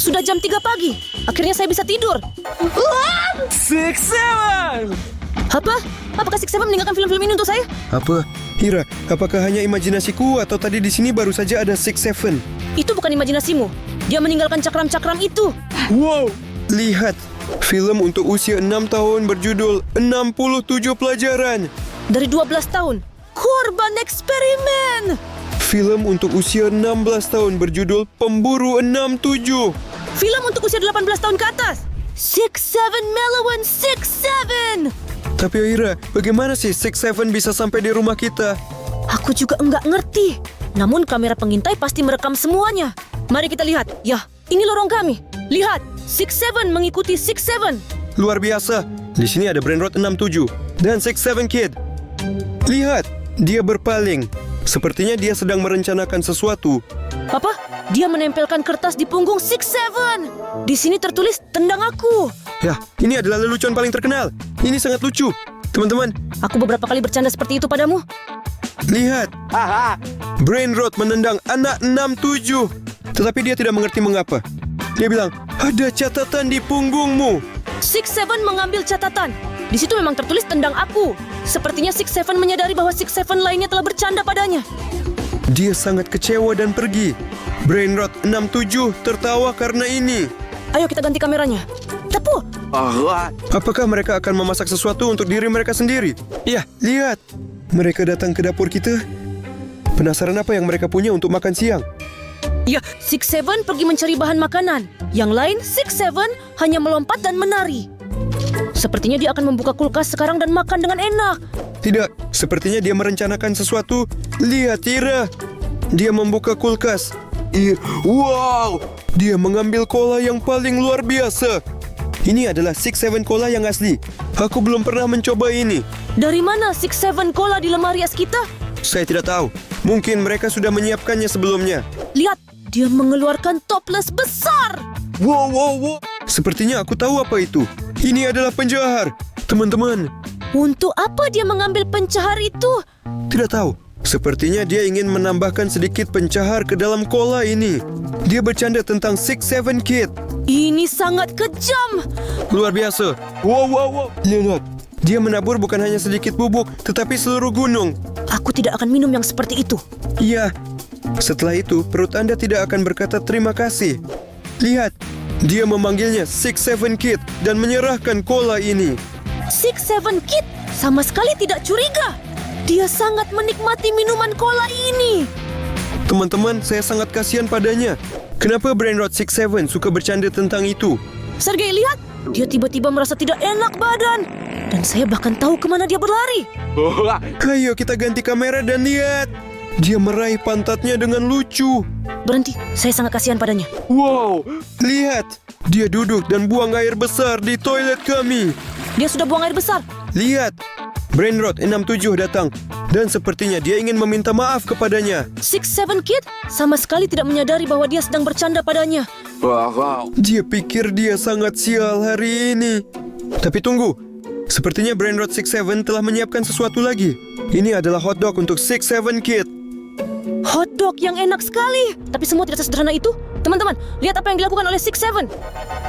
Sudah jam 3 pagi. Akhirnya saya bisa tidur. 6-7! Apa? Apakah Six Seven meninggalkan film-film ini untuk saya? Apa? Hira, apakah hanya imajinasiku atau tadi di sini baru saja ada 6-7? Itu bukan imajinasimu. Dia meninggalkan cakram-cakram itu. Wow! Lihat, film untuk usia 6 tahun berjudul 67 Pelajaran. Dari 12 tahun. Korban eksperimen. Film untuk usia 16 tahun berjudul Pemburu 67. Film untuk usia 18 tahun ke atas. 6-7 Melawan 6-7. Tapi Hira, bagaimana sih 6-7 bisa sampai di rumah kita? Aku juga enggak ngerti. Namun kamera pengintai pasti merekam semuanya. Mari kita lihat. Ya, ini lorong kami. Lihat, 6-7 mengikuti 6-7. Luar biasa. Di sini ada Brain Rot 67 dan 6-7 Kid. Lihat, dia berpaling. Sepertinya dia sedang merencanakan sesuatu. Apa? Dia menempelkan kertas di punggung 6-7. Di sini tertulis tendang aku. Ya, ini adalah lelucon paling terkenal. Ini sangat lucu. Teman-teman, Aku beberapa kali bercanda seperti itu padamu. lihat. Brain Rot menendang anak 67. Tetapi dia tidak mengerti mengapa. Dia bilang, ada catatan di punggungmu. 6-7 mengambil catatan. Di situ memang tertulis tendang aku. Sepertinya 6-7 menyadari bahwa 6-7 lainnya telah bercanda padanya. Dia sangat kecewa dan pergi. Brain Rot 67 tertawa karena ini. Ayo kita ganti kameranya. Tepu. Apakah mereka akan memasak sesuatu untuk diri mereka sendiri? Ya, lihat. Mereka datang ke dapur kita. Penasaran apa yang mereka punya untuk makan siang? Ya, 6-7 pergi mencari bahan makanan. Yang lain, 6-7 hanya melompat dan menari. Sepertinya dia akan membuka kulkas sekarang dan makan dengan enak. Tidak, sepertinya dia merencanakan sesuatu. Lihat, Ira. Dia membuka kulkas. Wow! Dia mengambil cola yang paling luar biasa. Ini adalah 6-7 cola yang asli. Aku belum pernah mencoba ini. Dari mana 6-7 cola di lemari es kita? Saya tidak tahu. Mungkin mereka sudah menyiapkannya sebelumnya. Lihat, dia mengeluarkan toples besar. Wow. Sepertinya aku tahu apa itu. Ini adalah pencahar. Teman-teman, Untuk apa dia mengambil pencahar itu? tidak tahu. Sepertinya dia ingin menambahkan sedikit pencahar ke dalam cola ini. Dia bercanda tentang 6-7 Kid. Ini sangat kejam. Luar biasa. Wow. Lihat, dia menabur bukan hanya sedikit bubuk, tetapi seluruh gunung. Aku tidak akan minum yang seperti itu. Iya. Setelah itu, perut Anda tidak akan berkata terima kasih. Lihat, dia memanggilnya 6-7 Kid dan menyerahkan cola ini. 6-7 Kid sama sekali tidak curiga. Dia sangat menikmati minuman cola ini. Teman-teman, saya sangat kasihan padanya. Kenapa Brain Rot 6-7 suka bercanda tentang itu? Sergei, lihat. Dia tiba-tiba merasa tidak enak badan. Dan saya bahkan tahu kemana dia berlari. Ayo kita ganti kamera dan lihat. Dia meraih pantatnya dengan lucu. Berhenti, saya sangat kasihan padanya. Wow! Lihat, dia duduk dan buang air besar di toilet kami. Dia sudah buang air besar. Lihat, Brain Rot 67 datang. Dan sepertinya dia ingin meminta maaf kepadanya. 6-7 Kid sama sekali tidak menyadari bahwa dia sedang bercanda padanya. Dia pikir dia sangat sial hari ini. Tapi tunggu, sepertinya Brain Rot 67 telah menyiapkan sesuatu lagi. Ini adalah hotdog untuk 6-7 Kid. Hotdog yang enak sekali. Tapi semua tidak sesederhana itu. Teman-teman, lihat apa yang dilakukan oleh 6-7.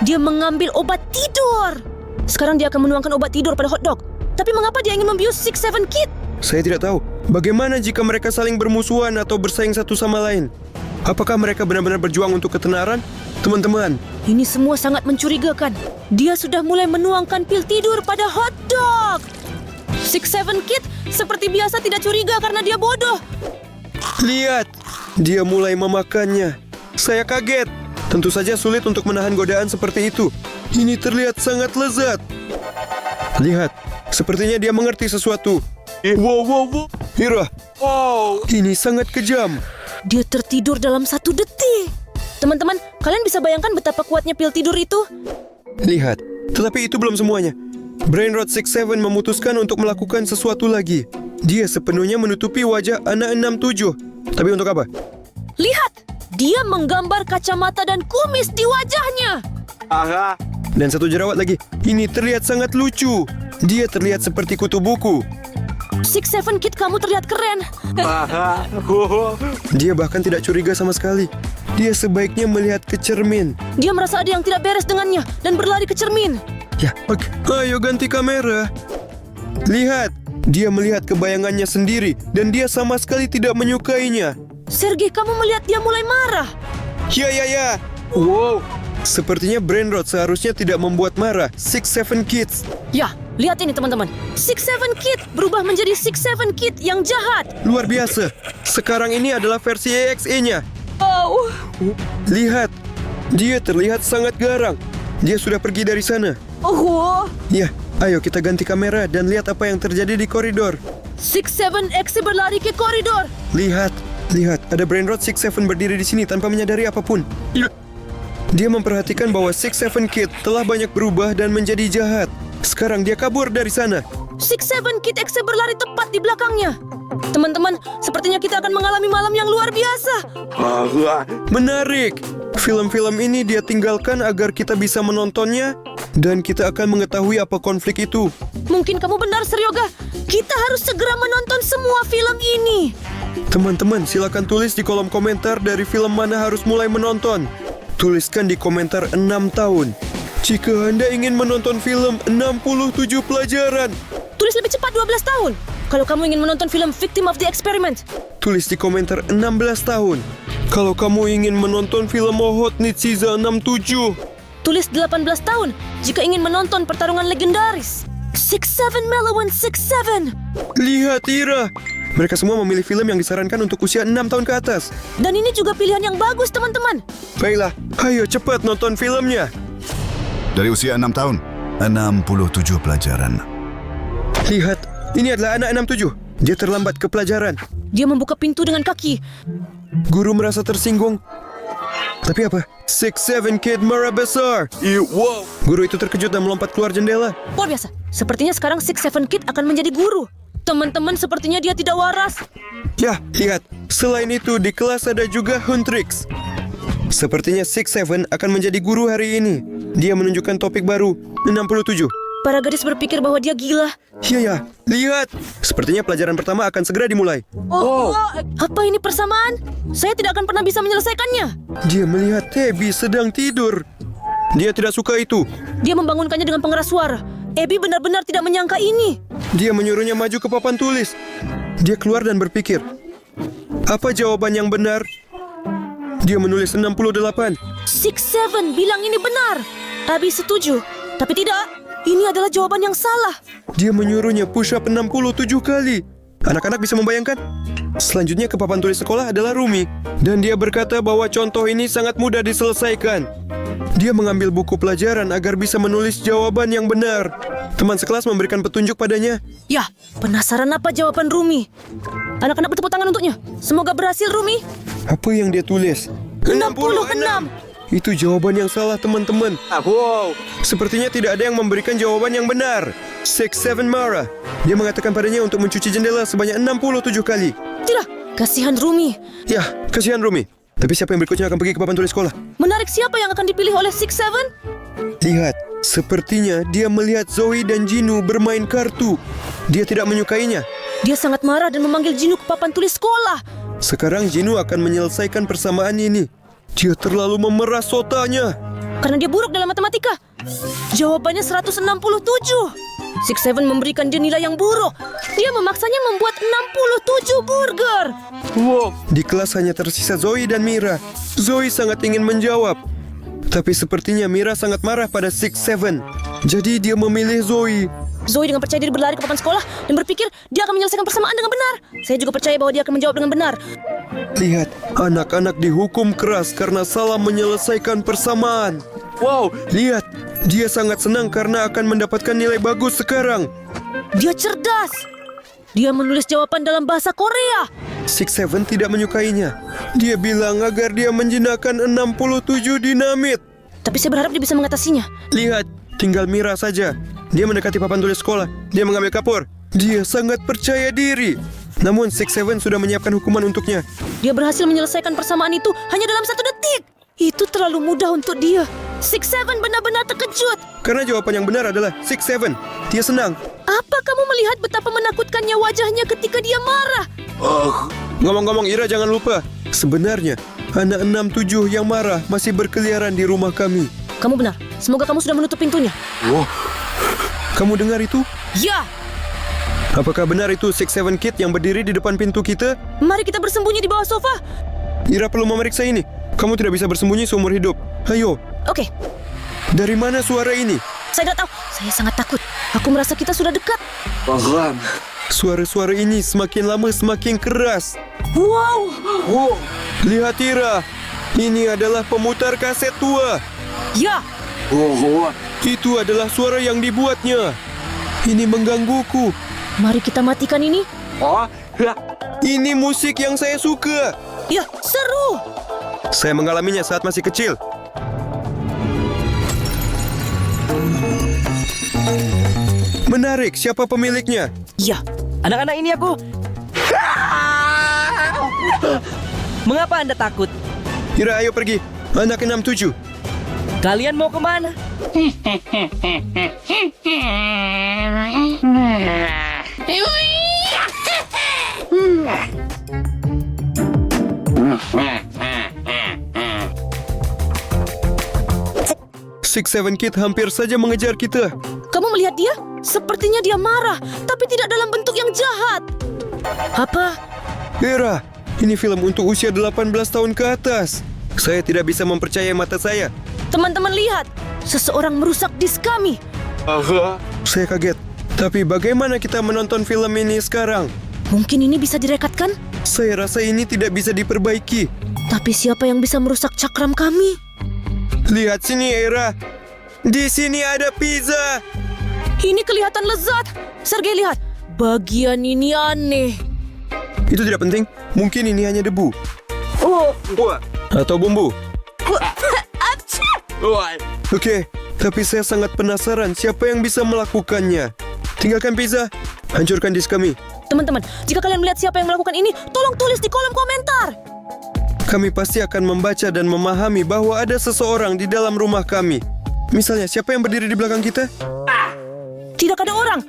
Dia mengambil obat tidur. Sekarang dia akan menuangkan obat tidur pada hotdog. Tapi mengapa dia ingin membius 6-7 Kid? Saya tidak tahu. Bagaimana jika mereka saling bermusuhan atau bersaing satu sama lain? Apakah mereka benar-benar berjuang untuk ketenaran? Teman-teman, Ini semua sangat mencurigakan. Dia sudah mulai menuangkan pil tidur pada hotdog. 6-7 Kid seperti biasa tidak curiga karena dia bodoh. lihat. Dia mulai memakannya. Saya kaget. Tentu saja sulit untuk menahan godaan seperti itu. Ini terlihat sangat lezat. Lihat, sepertinya dia mengerti sesuatu. Wow. Hira, ini sangat kejam. Dia tertidur dalam 1 detik. Teman-teman, kalian bisa bayangkan betapa kuatnya pil tidur itu? Lihat, tetapi itu belum semuanya. Brain Rot 67 memutuskan untuk melakukan sesuatu lagi. Dia sepenuhnya menutupi wajah anak 67. Tapi untuk apa? Lihat, dia menggambar kacamata dan kumis di wajahnya. Dan satu jerawat lagi. Ini terlihat sangat lucu. Dia terlihat seperti kutu buku. 6-7 Kid, kamu terlihat keren. Dia bahkan tidak curiga sama sekali. Dia sebaiknya melihat ke cermin. Dia merasa ada yang tidak beres dengannya dan berlari ke cermin. Ya, oke. Ayo ganti kamera. Lihat, dia melihat kebayangannya sendiri dan dia sama sekali tidak menyukainya. Sergei, kamu melihat dia mulai marah. Ya. Wow. Sepertinya Brainrot seharusnya tidak membuat marah 6-7 Kids. Ya, lihat ini teman-teman. 6-7 Kid berubah menjadi 6-7 Kid yang jahat. Luar biasa. Sekarang ini adalah versi EXE-nya. Oh. Lihat, dia terlihat sangat garang. Dia sudah pergi dari sana. Oh. Ya, ayo kita ganti kamera dan lihat apa yang terjadi di koridor. 6-7 X berlari ke koridor. Lihat, ada Brainrot 6-7 berdiri di sini tanpa menyadari apapun. Dia memperhatikan bahwa 6-7 Kid telah banyak berubah dan menjadi jahat. Sekarang dia kabur dari sana. 6-7 Kid X berlari tepat di belakangnya. Teman-teman, sepertinya kita akan mengalami malam yang luar biasa. Menarik. Film-film ini dia tinggalkan agar kita bisa menontonnya dan kita akan mengetahui apa konflik itu. Mungkin kamu benar, Seryoga. Kita harus segera menonton semua film ini. Teman-teman, silakan tulis di kolom komentar dari film mana harus mulai menonton. Tuliskan di komentar 6 tahun. Jika Anda ingin menonton film 67 pelajaran, Tulis lebih cepat 12 tahun. Kalau kamu ingin menonton film Victim of the Experiment. tulis di komentar 16 tahun. Kalau kamu ingin menonton film Ohotnitsiza 67, Tulis 18 tahun jika ingin menonton pertarungan legendaris. 6-7 Melawan 6-7. lihat Ira. Mereka semua memilih film yang disarankan untuk usia 6 tahun ke atas. Dan ini juga pilihan yang bagus, teman-teman. Baiklah, ayo cepat nonton filmnya. Dari usia 6 tahun, 67 pelajaran. Lihat, ini adalah anak 67. Dia terlambat ke pelajaran. Dia membuka pintu dengan kaki. Guru merasa tersinggung. Tapi apa? 6-7 Kid marah besar. Wow. Guru itu terkejut dan melompat keluar jendela. Luar biasa. Sepertinya sekarang 6-7 Kid akan menjadi guru. Teman-teman, sepertinya dia tidak waras. Ya, lihat. Selain itu, di kelas ada juga Huntrix. Sepertinya 6-7 akan menjadi guru hari ini. Dia menunjukkan topik baru, 67. Para gadis berpikir bahwa dia gila. Ya, lihat. Sepertinya pelajaran pertama akan segera dimulai. Apa ini persamaan? Saya tidak akan pernah bisa menyelesaikannya. Dia melihat Abby sedang tidur. Dia tidak suka itu. Dia membangunkannya dengan pengeras suara. Abby benar-benar tidak menyangka ini. Dia menyuruhnya maju ke papan tulis. Dia keluar dan berpikir, apa jawaban yang benar? Dia menulis 68. 6-7 bilang ini benar. Abby setuju. Tapi tidak. Ini adalah jawaban yang salah. Dia menyuruhnya push up 67 kali. Anak-anak bisa membayangkan? Selanjutnya ke papan tulis sekolah adalah Rumi. Dan dia berkata bahwa contoh ini sangat mudah diselesaikan. Dia mengambil buku pelajaran agar bisa menulis jawaban yang benar. Teman sekelas memberikan petunjuk padanya. Ya, penasaran apa jawaban Rumi? Anak-anak bertepuk tangan untuknya. Semoga berhasil, Rumi. Apa yang dia tulis? 66. Itu jawaban yang salah, teman-teman. Wow. Sepertinya tidak ada yang memberikan jawaban yang benar. 6-7 marah. Dia mengatakan padanya untuk mencuci jendela sebanyak 67 kali. Tidak, kasihan Rumi. Ya, kasihan Rumi. Tapi siapa yang berikutnya akan pergi ke papan tulis sekolah? Menarik, siapa yang akan dipilih oleh 6-7? Lihat, sepertinya dia melihat Zoe dan Jinu bermain kartu. Dia tidak menyukainya. Dia sangat marah dan memanggil Jinu ke papan tulis sekolah. Sekarang Jinu akan menyelesaikan persamaan ini. Dia terlalu memeras otaknya. Karena dia buruk dalam matematika. Jawabannya 167. 6-7 memberikan dia nilai yang buruk. Dia memaksanya membuat 67 burger. Wow. Di kelas hanya tersisa Zoe dan Mira. Zoe sangat ingin menjawab. Tapi sepertinya Mira sangat marah pada 6-7. Jadi dia memilih Zoe. Zoe dengan percaya diri berlari ke papan sekolah dan berpikir dia akan menyelesaikan persamaan dengan benar. Saya juga percaya bahwa dia akan menjawab dengan benar. Lihat, anak-anak dihukum keras karena salah menyelesaikan persamaan. Wow, lihat, dia sangat senang karena akan mendapatkan nilai bagus sekarang. Dia cerdas. Dia menulis jawaban dalam bahasa Korea. 6-7 tidak menyukainya. Dia bilang agar dia menjinakkan 67 dinamit. Tapi saya berharap dia bisa mengatasinya. Lihat, tinggal Mira saja. Dia mendekati papan tulis sekolah. Dia mengambil kapur. Dia sangat percaya diri. Namun 6-7 sudah menyiapkan hukuman untuknya. Dia berhasil menyelesaikan persamaan itu hanya dalam 1 detik. Itu terlalu mudah untuk dia. 6-7 benar-benar terkejut. Karena jawaban yang benar adalah 6-7. Dia senang. Apa kamu melihat betapa menakutkannya wajahnya ketika dia marah? Ngomong-ngomong Ira, jangan lupa. Sebenarnya anak 67 yang marah masih berkeliaran di rumah kami. Kamu benar. Semoga kamu sudah menutup pintunya. Kamu dengar itu? Ya, Apakah benar itu 67 Kid yang berdiri di depan pintu kita? mari kita bersembunyi di bawah sofa. Ira perlu memeriksa ini. Kamu tidak bisa bersembunyi seumur hidup. Ayo, Oke, dari mana suara ini? saya tidak tahu. Saya sangat takut. Aku merasa kita sudah dekat. Suara-suara ini semakin lama semakin keras. Wow, Lihat Ira, ini adalah pemutar kaset tua. ya, Itu adalah suara yang dibuatnya. Ini menggangguku. mari kita matikan ini. Ini musik yang saya suka. Ya, seru. Saya mengalaminya saat masih kecil. Menarik, siapa pemiliknya? Ya, Anak-anak ini aku. Mengapa Anda takut? Ira, ayo pergi. Anak 67. Kalian mau kemana? Six Seven Kid hampir saja mengejar kita. kamu melihat dia? Sepertinya dia marah, tapi tidak dalam bentuk yang jahat. Apa? Ira, ini film untuk usia 18 tahun ke atas. Saya tidak bisa mempercayai mata saya. Teman-teman lihat, seseorang merusak disk kami. Saya kaget. Tapi bagaimana kita menonton film ini sekarang? Mungkin ini bisa direkatkan? Saya rasa ini tidak bisa diperbaiki. Tapi siapa yang bisa merusak cakram kami? Lihat sini, Ira. Di sini ada pizza. Ini kelihatan lezat. Sergei, lihat. Bagian ini aneh. Itu tidak penting. Mungkin ini hanya debu. Atau bumbu. Oke, tapi saya sangat penasaran siapa yang bisa melakukannya. Tinggalkan pizza. Hancurkan disk kami. Teman-teman, jika kalian melihat siapa yang melakukan ini, tolong tulis di kolom komentar. Kami pasti akan membaca dan memahami bahwa ada seseorang di dalam rumah kami. Misalnya, siapa yang berdiri di belakang kita? Tidak ada orang.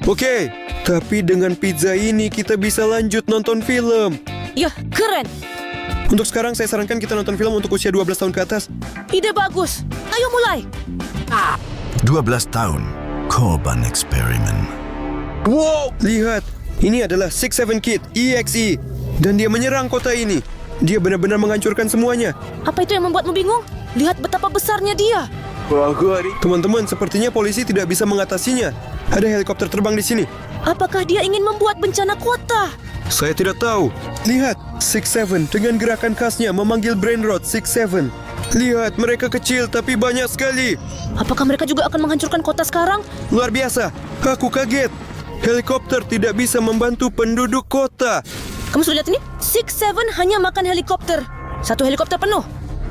Oke, tapi dengan pizza ini kita bisa lanjut nonton film. Ya, keren. Untuk sekarang saya sarankan kita nonton film untuk usia 12 tahun ke atas. Ide bagus. Ayo mulai. 12 tahun. Korban eksperimen. Lihat, ini adalah Six Seven Kid EXE. Dan dia menyerang kota ini. Dia benar-benar menghancurkan semuanya. Apa itu yang membuatmu bingung? Lihat betapa besarnya dia. Teman-teman, sepertinya polisi tidak bisa mengatasinya. Ada helikopter terbang di sini. Apakah dia ingin membuat bencana kota? Saya tidak tahu. Lihat, Six Seven dengan gerakan khasnya memanggil Brainrot Six Seven. Lihat, mereka kecil tapi banyak sekali. Apakah mereka juga akan menghancurkan kota sekarang? Luar biasa. Aku kaget. Helikopter tidak bisa membantu penduduk kota. Kamu sudah lihat ini? Six Seven hanya makan helikopter. Satu helikopter penuh.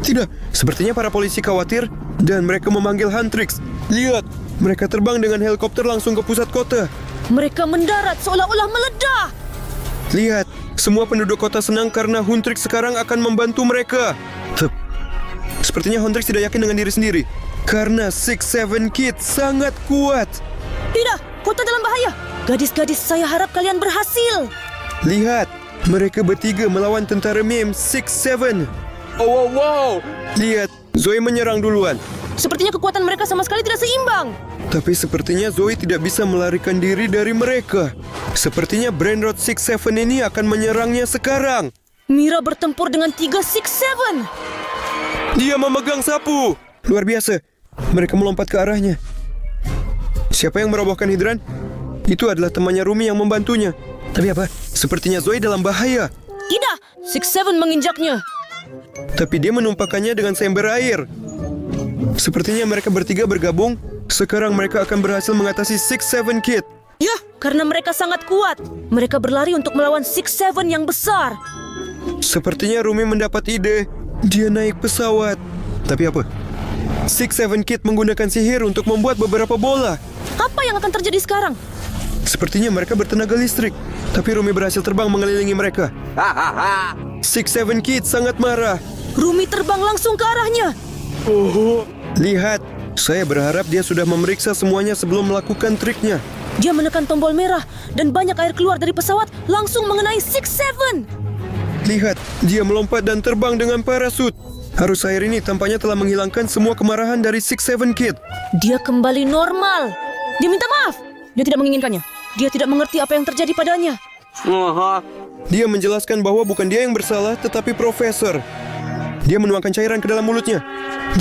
Tidak, sepertinya para polisi khawatir dan mereka memanggil Huntrix. Lihat, mereka terbang dengan helikopter langsung ke pusat kota. Mereka mendarat seolah-olah meledak. Lihat, semua penduduk kota senang karena Huntrix sekarang akan membantu mereka. Sepertinya Huntrix tidak yakin dengan diri sendiri. Karena Six Seven Kid sangat kuat. Tidak, kota dalam bahaya. Gadis-gadis, saya harap kalian berhasil. Lihat, mereka bertiga melawan tentara meme Six Seven. Lihat, Zoe menyerang duluan. Sepertinya kekuatan mereka sama sekali tidak seimbang. Tapi sepertinya Zoe tidak bisa melarikan diri dari mereka. Sepertinya Brainrot Six Seven ini akan menyerangnya sekarang. Mira bertempur dengan 3 Six Seven. Dia memegang sapu. Luar biasa. Mereka melompat ke arahnya. Siapa yang merobohkan hidran? Itu adalah temannya Rumi yang membantunya. Tapi apa? Sepertinya Zoe dalam bahaya. Tidak, Six Seven menginjaknya. Tapi dia menumpahkannya dengan seember air. Sepertinya mereka bertiga bergabung. Sekarang mereka akan berhasil mengatasi Six Seven Kid. Ya, karena mereka sangat kuat. Mereka berlari untuk melawan Six Seven yang besar. Sepertinya Rumi mendapat ide. Dia naik pesawat. Tapi apa? Six Seven Kid menggunakan sihir untuk membuat beberapa bola. Apa yang akan terjadi sekarang? Sepertinya mereka bertenaga listrik. Tapi Rumi berhasil terbang mengelilingi mereka. Six Seven Kid sangat marah. Rumi terbang langsung ke arahnya. Lihat, saya berharap dia sudah memeriksa semuanya sebelum melakukan triknya. Dia menekan tombol merah dan banyak air keluar dari pesawat langsung mengenai Six Seven. Lihat, dia melompat dan terbang dengan parasut. Arus air ini tampaknya telah menghilangkan semua kemarahan dari 6-7 Kid. Dia kembali normal. Dia minta maaf. Dia tidak menginginkannya. Dia tidak mengerti apa yang terjadi padanya. Dia menjelaskan bahwa bukan dia yang bersalah, tetapi profesor. Dia menuangkan cairan ke dalam mulutnya.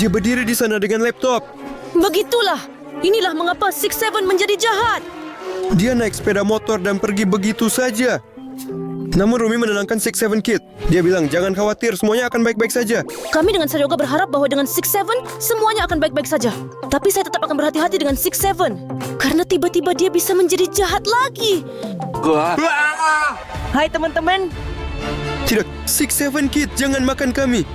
Dia berdiri di sana dengan laptop. Begitulah. Inilah mengapa 6-7 menjadi jahat. Dia naik sepeda motor dan pergi begitu saja. Namun Rumi menenangkan 6-7 Kid. Dia bilang, jangan khawatir, semuanya akan baik-baik saja. Kami dengan Saryoga berharap bahwa dengan 6-7 semuanya akan baik-baik saja. Tapi saya tetap akan berhati-hati dengan 6-7. Karena tiba-tiba dia bisa menjadi jahat lagi. Hai teman-teman. Tidak, 6-7 Kid, jangan makan kami.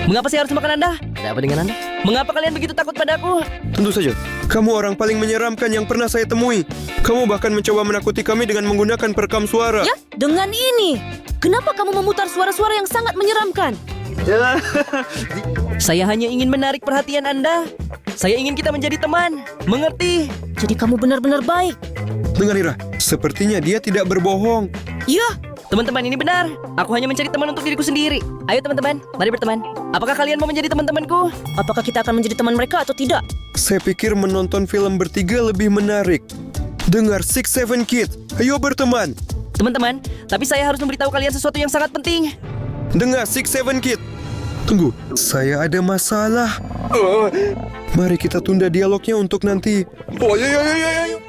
Mengapa saya harus makan Anda? Ada apa dengan Anda? Mengapa kalian begitu takut padaku? Tentu saja, kamu orang paling menyeramkan yang pernah saya temui. Kamu bahkan mencoba menakuti kami dengan menggunakan perekam suara. Ya, dengan ini. Kenapa kamu memutar suara-suara yang sangat menyeramkan? Saya hanya ingin menarik perhatian Anda. Saya ingin kita menjadi teman. Mengerti? Jadi kamu benar-benar baik. Dengar Ira, sepertinya dia tidak berbohong. Ya, Teman-teman, ini benar. Aku hanya mencari teman untuk diriku sendiri. Ayo teman-teman, mari berteman. Apakah kalian mau menjadi teman-temanku? apakah kita akan menjadi teman mereka atau tidak? Saya pikir menonton film bertiga lebih menarik. Dengar 6-7 Kid, ayo berteman. Teman-teman, tapi saya harus memberitahu kalian sesuatu yang sangat penting. Dengar 6-7 Kid. Tunggu, saya ada masalah. Mari kita tunda dialognya untuk nanti.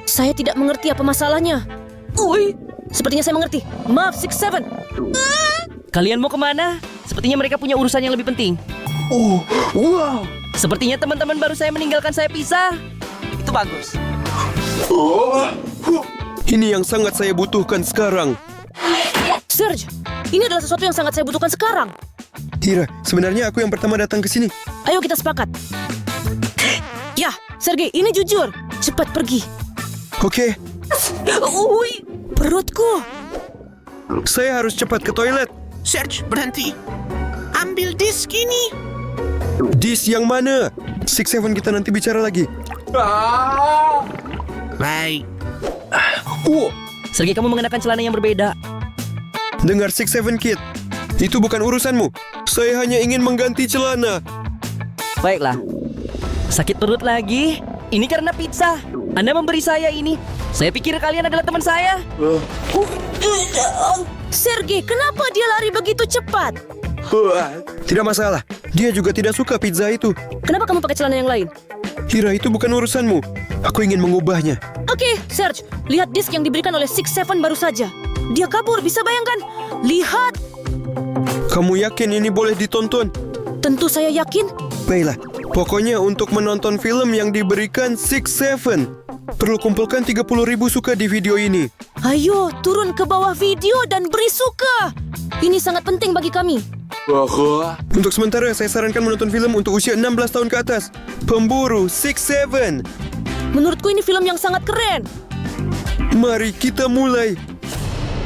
Saya tidak mengerti apa masalahnya. Ui, sepertinya saya mengerti. Maaf, 6-7. Kalian mau kemana? Sepertinya mereka punya urusan yang lebih penting. Sepertinya teman-teman baru saya meninggalkan saya pisah. Itu bagus. Ini yang sangat saya butuhkan sekarang. Serge, ini adalah sesuatu yang sangat saya butuhkan sekarang. Ira, sebenarnya aku yang pertama datang ke sini. Ayo kita sepakat. Ya, Sergei, ini jujur. Cepat pergi. Oke, Ui, perutku. saya harus cepat ke toilet. Serge, berhenti. Ambil disk ini. Dis yang mana? 6-7 kita nanti bicara lagi. Baik. Sergei, kamu mengenakan celana yang berbeda. Dengar 6-7 Kid, itu bukan urusanmu. Saya hanya ingin mengganti celana. Baiklah. Sakit perut lagi? Ini karena pizza. Anda memberi saya ini. Saya pikir kalian adalah teman saya. Sergei, kenapa dia lari begitu cepat? Tidak masalah, dia juga tidak suka pizza itu. Kenapa kamu pakai celana yang lain? Ira, itu bukan urusanmu. Aku ingin mengubahnya. Oke, Serge, lihat disk yang diberikan oleh 6-7 baru saja. Dia kabur, bisa bayangkan? Lihat. Kamu yakin ini boleh ditonton? Tentu saya yakin. Baiklah, pokoknya untuk menonton film yang diberikan 6-7, perlu kumpulkan 30.000 suka di video ini. Ayo, turun ke bawah video dan beri suka. Ini sangat penting bagi kami. Untuk sementara, saya sarankan menonton film untuk usia 16 tahun ke atas. Pemburu 6-7. Menurutku ini film yang sangat keren. Mari kita mulai.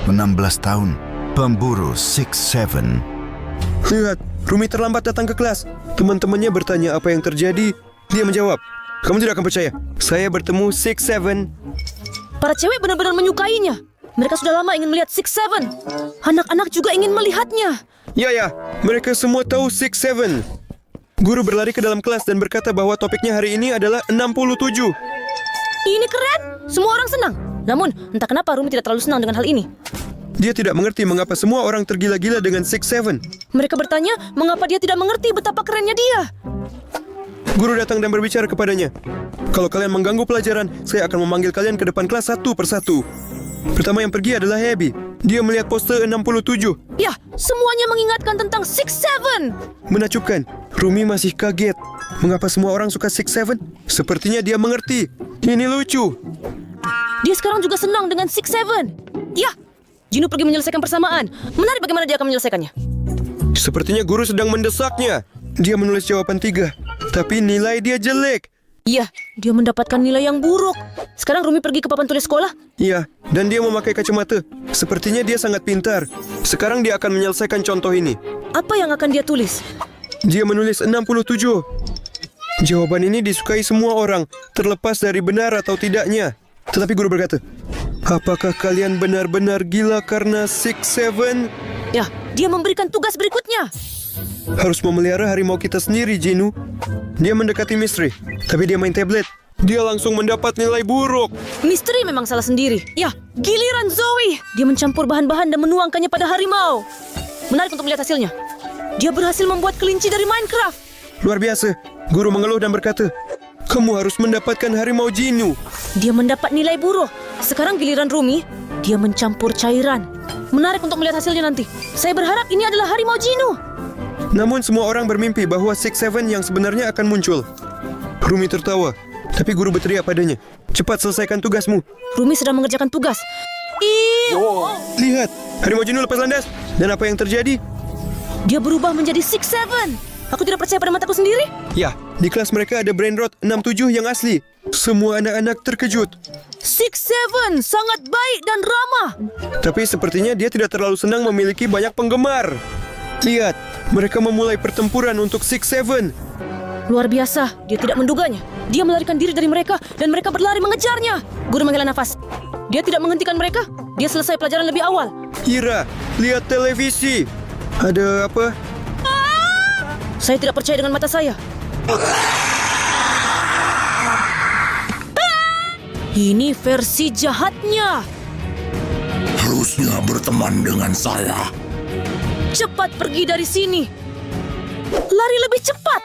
16 tahun. Pemburu 6-7. Lihat, Rumi terlambat datang ke kelas. Teman-temannya bertanya apa yang terjadi. Dia menjawab, kamu tidak akan percaya. Saya bertemu 6-7. Para cewek benar-benar menyukainya. Mereka sudah lama ingin melihat 6-7. Anak-anak juga ingin melihatnya. Ya, mereka semua tahu 6-7. Guru berlari ke dalam kelas dan berkata bahwa topiknya hari ini adalah 67. Ini keren. Semua orang senang. Namun, entah kenapa Rumi tidak terlalu senang dengan hal ini. Dia tidak mengerti mengapa semua orang tergila-gila dengan 6-7. Mereka bertanya mengapa dia tidak mengerti betapa kerennya dia. Guru datang dan berbicara kepadanya. Kalau kalian mengganggu pelajaran, saya akan memanggil kalian ke depan kelas satu persatu. Pertama yang pergi adalah Abby. Dia melihat poster 67. Ya, semuanya mengingatkan tentang 6-7. Menakjubkan, Rumi masih kaget. Mengapa semua orang suka 6-7? Sepertinya dia mengerti. Ini lucu. Dia sekarang juga senang dengan 6-7. Ya, Jinu pergi menyelesaikan persamaan. Menarik bagaimana dia akan menyelesaikannya. Sepertinya guru sedang mendesaknya. Dia menulis jawaban 3, tapi nilai dia jelek. Iya, dia mendapatkan nilai yang buruk. Sekarang Rumi pergi ke papan tulis sekolah. Iya, dan dia memakai kacamata. Sepertinya dia sangat pintar. Sekarang dia akan menyelesaikan contoh ini. Apa yang akan dia tulis? Dia menulis 67. Jawaban ini disukai semua orang, terlepas dari benar atau tidaknya. Tetapi guru berkata, apakah kalian benar-benar gila karena 6-7? Ya, Dia memberikan tugas berikutnya. Harus memelihara harimau kita sendiri, Jinu. Dia mendekati Misteri, tapi dia main tablet. Dia langsung mendapat nilai buruk. Misteri memang salah sendiri. Ya, giliran Zoe. Dia mencampur bahan-bahan dan menuangkannya pada harimau. Menarik untuk melihat hasilnya. Dia berhasil membuat kelinci dari Minecraft. Luar biasa. Guru mengeluh dan berkata, kamu harus mendapatkan harimau Jinu. Dia mendapat nilai buruk. Sekarang giliran Rumi. Dia mencampur cairan. Menarik untuk melihat hasilnya nanti. Saya berharap ini adalah harimau Jinu. Namun semua orang bermimpi bahwa 6-7 yang sebenarnya akan muncul. Rumi tertawa, tapi guru berteriak padanya, cepat selesaikan tugasmu. Rumi sedang mengerjakan tugas. Lihat, harimau Jinu lepas landas. Dan apa yang terjadi? Dia berubah menjadi 6-7. Aku tidak percaya pada mataku sendiri. Ya, di kelas mereka ada brain rot 6-7 yang asli. Semua anak-anak terkejut. 6-7 sangat baik dan ramah. Tapi sepertinya dia tidak terlalu senang memiliki banyak penggemar. Lihat, mereka memulai pertempuran untuk 6-7. Luar biasa, dia tidak menduganya. Dia melarikan diri dari mereka dan mereka berlari mengejarnya. Guru menghela nafas. Dia tidak menghentikan mereka. Dia selesai pelajaran lebih awal. Ira, lihat televisi. Ada apa? Saya tidak percaya dengan mata saya. Ini versi jahatnya. Harusnya berteman dengan saya. Cepat pergi dari sini. Lari lebih cepat.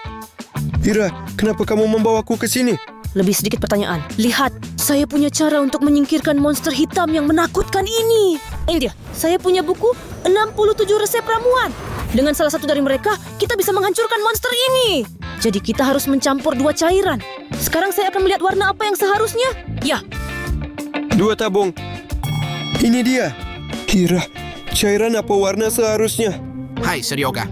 Ira, kenapa kamu membawaku ke sini? Lebih sedikit pertanyaan. Lihat, saya punya cara untuk menyingkirkan monster hitam yang menakutkan ini. Ini dia, saya punya buku 67 resep ramuan. Dengan salah satu dari mereka, kita bisa menghancurkan monster ini. Jadi kita harus mencampur 2 cairan. Sekarang saya akan melihat warna apa yang seharusnya. Ya, 2 tabung. Ini dia. Ira, cairan apa warna seharusnya? Hai, Seryoga.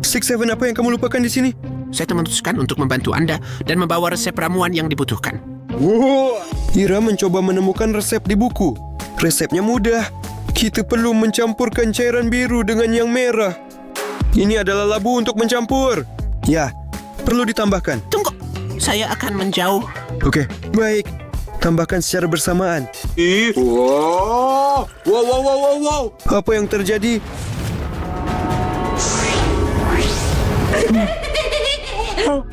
6-7, apa yang kamu lupakan di sini? Saya memutuskan untuk membantu Anda dan membawa resep ramuan yang dibutuhkan. Ira mencoba menemukan resep di buku. Resepnya mudah. Kita perlu mencampurkan cairan biru dengan yang merah. Ini adalah labu untuk mencampur. Ya, perlu ditambahkan. Tunggu, saya akan menjauh. Oke, baik. Tambahkan secara bersamaan. Apa yang terjadi?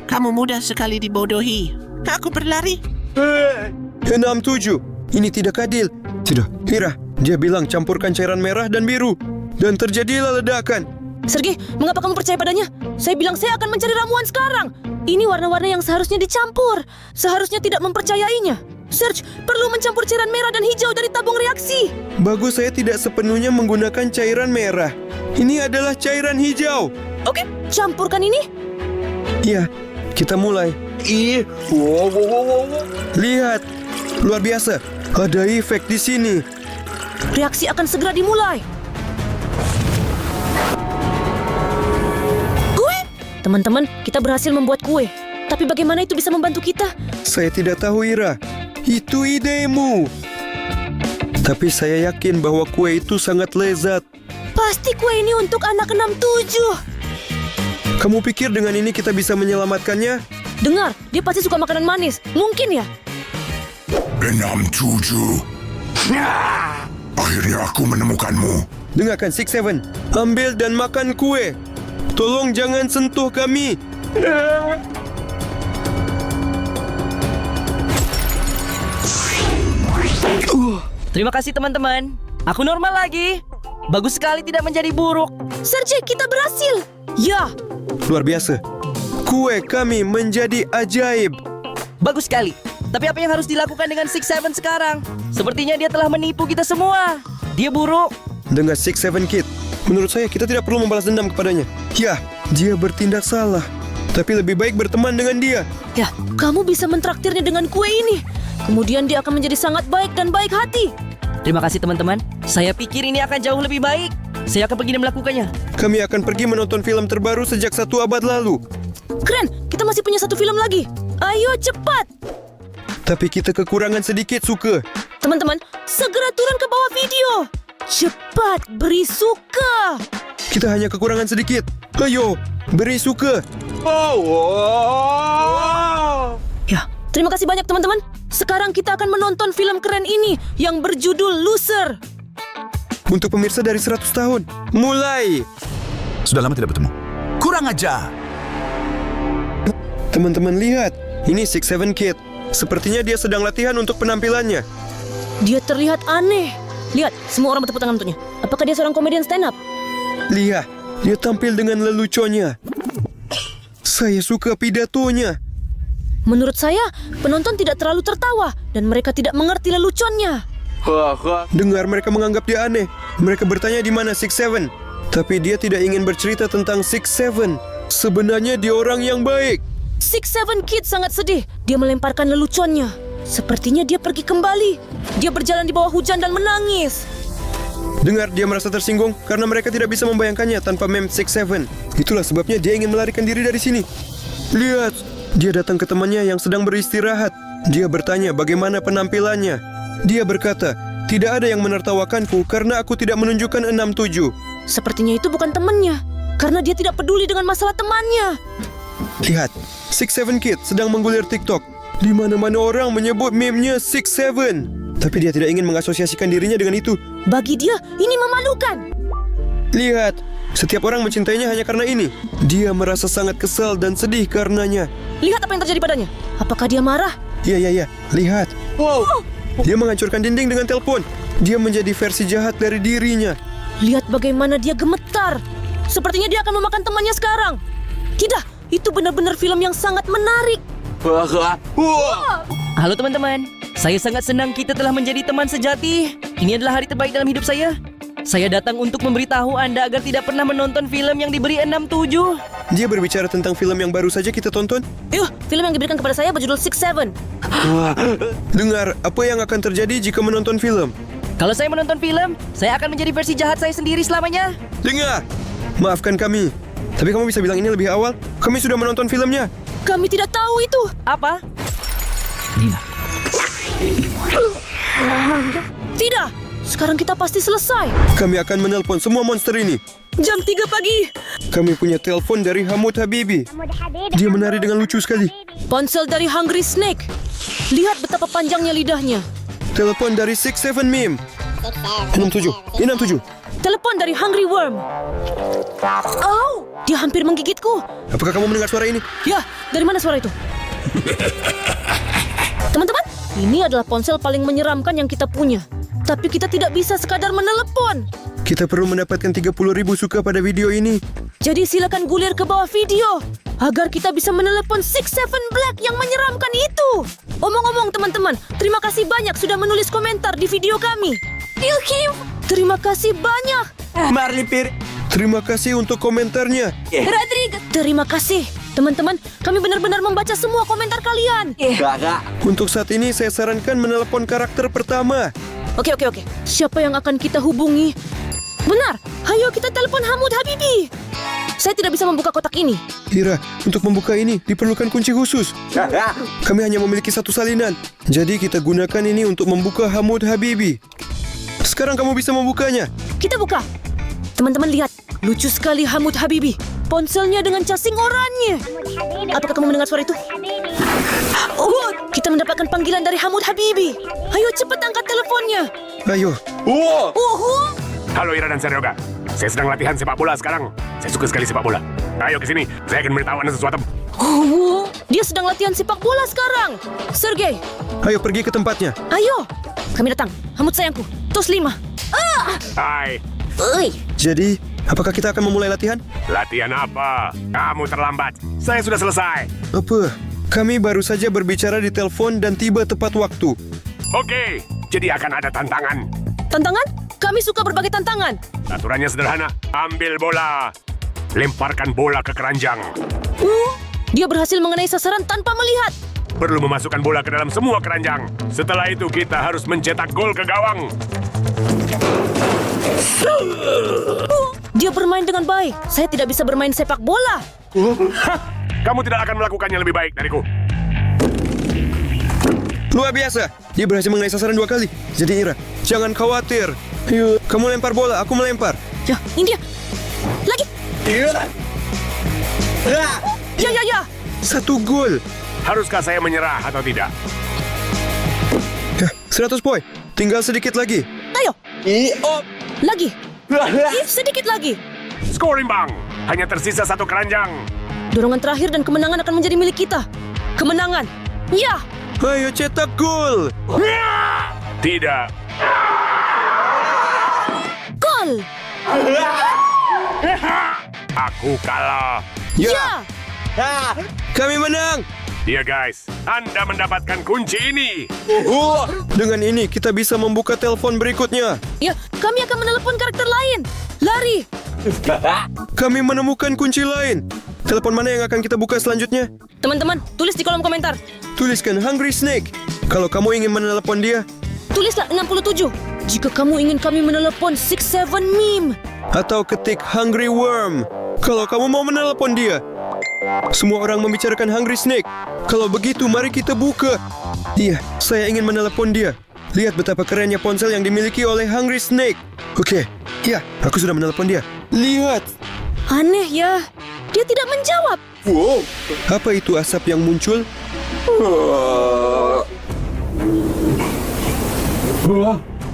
Kamu mudah sekali dibodohi. Aku berlari. 6-7. Ini tidak adil. Tidak. Ira, dia bilang campurkan cairan merah dan biru. Dan terjadilah ledakan. Sergei, mengapa kamu percaya padanya? Saya bilang saya akan mencari ramuan sekarang. Ini warna-warna yang seharusnya dicampur. Seharusnya tidak mempercayainya. Serge, perlu mencampur cairan merah dan hijau dari tabung reaksi. Bagus, saya tidak sepenuhnya menggunakan cairan merah. Ini adalah cairan hijau. Oke, campurkan ini. Ya, kita mulai. Lihat, luar biasa. Ada efek di sini. Reaksi akan segera dimulai. Kue? Teman-teman, kita berhasil membuat kue. Tapi bagaimana itu bisa membantu kita? Saya tidak tahu, Ira. Itu idemu. Tapi saya yakin bahwa kue itu sangat lezat. Pasti kue ini untuk anak 67. Kamu pikir dengan ini kita bisa menyelamatkannya? Dengar, dia pasti suka makanan manis. Mungkin ya? 6-7. Akhirnya aku menemukanmu. Dengarkan, 6-7. Ambil dan makan kue. Tolong jangan sentuh kami. Terima kasih teman-teman. Aku normal lagi. Bagus sekali tidak menjadi buruk. Sergei, kita berhasil. Ya, Luar biasa. Kue kami menjadi ajaib. Bagus sekali. Tapi apa yang harus dilakukan dengan 6-7 sekarang? Sepertinya dia telah menipu kita semua. Dia buruk. Dengan 6-7 Kid, menurut saya kita tidak perlu membalas dendam kepadanya. Ya, dia bertindak salah. Tapi lebih baik berteman dengan dia. ya, kamu bisa mentraktirnya dengan kue ini. Kemudian dia akan menjadi sangat baik dan baik hati. Terima kasih teman-teman. Saya pikir ini akan jauh lebih baik. Saya akan pergi dan melakukannya. Kami akan pergi menonton film terbaru sejak 1 abad lalu. Keren, kita masih punya 1 film lagi. Ayo cepat. Tapi kita kekurangan sedikit suka. Teman-teman, segera turun ke bawah video. Cepat, beri suka. Kita hanya kekurangan sedikit. Ayo, beri suka. Ya, terima kasih banyak teman-teman. Sekarang kita akan menonton film keren ini yang berjudul Loser. Untuk pemirsa dari 100 tahun. Mulai! Sudah lama tidak bertemu. Kurang ajar. Teman-teman lihat, ini 6-7 Kid. Sepertinya dia sedang latihan untuk penampilannya. Dia terlihat aneh. Lihat, semua orang bertepuk tangan untuknya. Apakah dia seorang komedian stand up? Lihat, dia tampil dengan leluconnya. Saya suka pidatonya. Menurut saya, penonton tidak terlalu tertawa dan mereka tidak mengerti leluconnya. Dengar mereka menganggap dia aneh. Mereka bertanya di mana 6-7. Tapi dia tidak ingin bercerita tentang 6-7. Sebenarnya dia orang yang baik. 6-7 Kid sangat sedih. Dia melemparkan leluconnya. Sepertinya dia pergi kembali. Dia berjalan di bawah hujan dan menangis. Dengar, dia merasa tersinggung karena mereka tidak bisa membayangkannya tanpa meme 6-7. Itulah sebabnya dia ingin melarikan diri dari sini. Lihat, dia datang ke temannya yang sedang beristirahat. Dia bertanya bagaimana penampilannya. Dia berkata, tidak ada yang menertawakanku karena aku tidak menunjukkan 6-7. Sepertinya itu bukan temannya. Karena dia tidak peduli dengan masalah temannya. Lihat, 6-7 Kid sedang menggulir TikTok. Di mana-mana orang menyebut meme-nya 6-7. Tapi dia tidak ingin mengasosiasikan dirinya dengan itu. Bagi dia, ini memalukan. Lihat, setiap orang mencintainya hanya karena ini. Dia merasa sangat kesal dan sedih karenanya. Lihat apa yang terjadi padanya. Apakah dia marah? Ya, lihat. Wow. Dia menghancurkan dinding dengan telepon. Dia menjadi versi jahat dari dirinya. Lihat bagaimana dia gemetar. Sepertinya dia akan memakan temannya sekarang. Tidak, itu benar-benar film yang sangat menarik. Halo teman-teman, saya sangat senang kita telah menjadi teman sejati. Ini adalah hari terbaik dalam hidup saya. Saya datang untuk memberitahu Anda agar tidak pernah menonton film yang diberi 6-7. Dia berbicara tentang film yang baru saja kita tonton. Film yang diberikan kepada saya berjudul 6-7. Dengar, apa yang akan terjadi jika menonton film? Kalau saya menonton film, saya akan menjadi versi jahat saya sendiri selamanya. Dengar, maafkan kami. Tapi kamu bisa bilang ini lebih awal. Kami sudah menonton filmnya. Kami tidak tahu itu. Apa? Tidak. Sekarang kita pasti selesai. Kami akan menelpon semua monster ini. Jam 3 pagi. Kami punya telepon dari Hamoud Habibi. Dia menari dengan lucu sekali. Ponsel dari Hungry Snake. Lihat betapa panjangnya lidahnya. Telepon dari 6-7 Meme. 6-7. 6-7. Telepon dari Hungry Worm. Oh, dia hampir menggigitku. Apakah kamu mendengar suara ini? Ya, dari mana suara itu? Teman-teman, ini adalah ponsel paling menyeramkan yang kita punya. Tapi kita tidak bisa sekadar menelepon. Kita perlu mendapatkan 30.000 suka pada video ini. Jadi silakan gulir ke bawah video agar kita bisa menelepon 6-7 Black yang menyeramkan itu. Omong-omong teman-teman, terima kasih banyak sudah menulis komentar di video kami. Ilhim, terima kasih banyak. Terima kasih untuk komentarnya. Rodriguez, terima kasih. Teman-teman, kami benar-benar membaca semua komentar kalian. Untuk saat ini saya sarankan menelepon karakter pertama. Oke. Siapa yang akan kita hubungi? Benar, ayo kita telepon Hamoud Habibi. Saya tidak bisa membuka kotak ini. Ira, untuk membuka ini diperlukan kunci khusus. Kami hanya memiliki satu salinan. Jadi kita gunakan ini untuk membuka Hamoud Habibi. Sekarang kamu bisa membukanya. Kita buka. Teman-teman lihat, lucu sekali Hamoud Habibi. Ponselnya dengan casing oranye. Apakah kamu mendengar suara itu? Oh, kita mendapatkan panggilan dari Hamoud Habibi. Ayo cepat angkat teleponnya. Ayo. Halo Ira dan Seryoga. Saya sedang latihan sepak bola sekarang. Saya suka sekali sepak bola. Ayo ke sini. Saya akan beritahu Anda sesuatu. Dia sedang latihan sepak bola sekarang. Sergei, Ayo pergi ke tempatnya. ayo. Kami datang. Hamoud sayangku. Tos 5. Hai. Jadi, apakah kita akan memulai latihan? Latihan apa? Kamu terlambat. Saya sudah selesai. Apa? Kami baru saja berbicara di telepon dan tiba tepat waktu. Oke. Jadi akan ada tantangan. Tantangan? Kami suka berbagai tantangan. Aturannya sederhana. Ambil bola. Lemparkan bola ke keranjang. Dia berhasil mengenai sasaran tanpa melihat. Perlu memasukkan bola ke dalam semua keranjang. Setelah itu kita harus mencetak gol ke gawang. Dia bermain dengan baik. Saya tidak bisa bermain sepak bola. Kamu tidak akan melakukannya lebih baik dariku. Luar biasa. Dia berhasil mengenai sasaran 2 kali. Jadi Ira, jangan khawatir. Ayo, kamu lempar bola, aku melempar. Ya, ini dia. Lagi. Ya. 1 gol. Haruskah saya menyerah atau tidak? Ya, 100 poin. Tinggal sedikit lagi. Ayo. Lagi. Sedikit lagi. Skor imbang. Hanya tersisa 1 keranjang. Dorongan terakhir dan kemenangan akan menjadi milik kita. Kemenangan. Ya. Ayo cetak gol. Tidak. Gol. Aku kalah. Ya. Kami menang. Ya guys, Anda mendapatkan kunci ini. Dengan ini kita bisa membuka telepon berikutnya. Ya, kami akan menelepon karakter lain. Lari. Kami menemukan kunci lain. Telepon mana yang akan kita buka selanjutnya? Teman-teman, tulis di kolom komentar. Tuliskan Hungry Snake. Kalau kamu ingin menelepon dia. Tulislah 67. Jika kamu ingin kami menelepon 67 Meme. Atau ketik Hungry Worm. Kalau kamu mau menelepon dia. Semua orang membicarakan Hungry Snake. Kalau begitu, mari kita buka. Iya, saya ingin menelepon dia. Lihat betapa kerennya ponsel yang dimiliki oleh Hungry Snake. Oke, ya, aku sudah menelepon dia. Lihat. Aneh ya. Dia tidak menjawab. Apa itu asap yang muncul?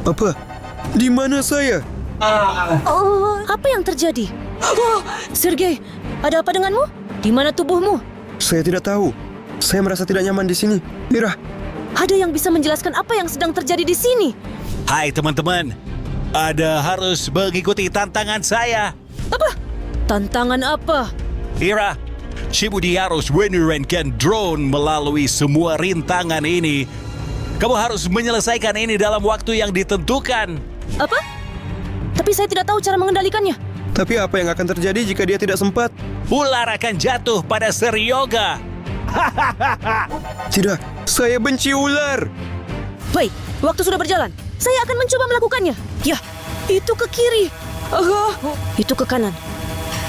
Apa? Di mana saya? Apa yang terjadi? Sergei, ada apa denganmu? Di mana tubuhmu? Saya tidak tahu. Saya merasa tidak nyaman di sini. Mira, Ada yang bisa menjelaskan apa yang sedang terjadi di sini? Hai teman-teman, Anda harus mengikuti tantangan saya. Apa? Tantangan apa? Ira, Shibudi harus menurunkan drone melalui semua rintangan ini. Kamu harus menyelesaikan ini dalam waktu yang ditentukan. Apa? Tapi saya tidak tahu cara mengendalikannya. tapi apa yang akan terjadi jika dia tidak sempat? Ular akan jatuh pada Seryoga. Tidak, saya benci ular. Baik, waktu sudah berjalan. Saya akan mencoba melakukannya. Ya, itu ke kiri. Itu ke kanan.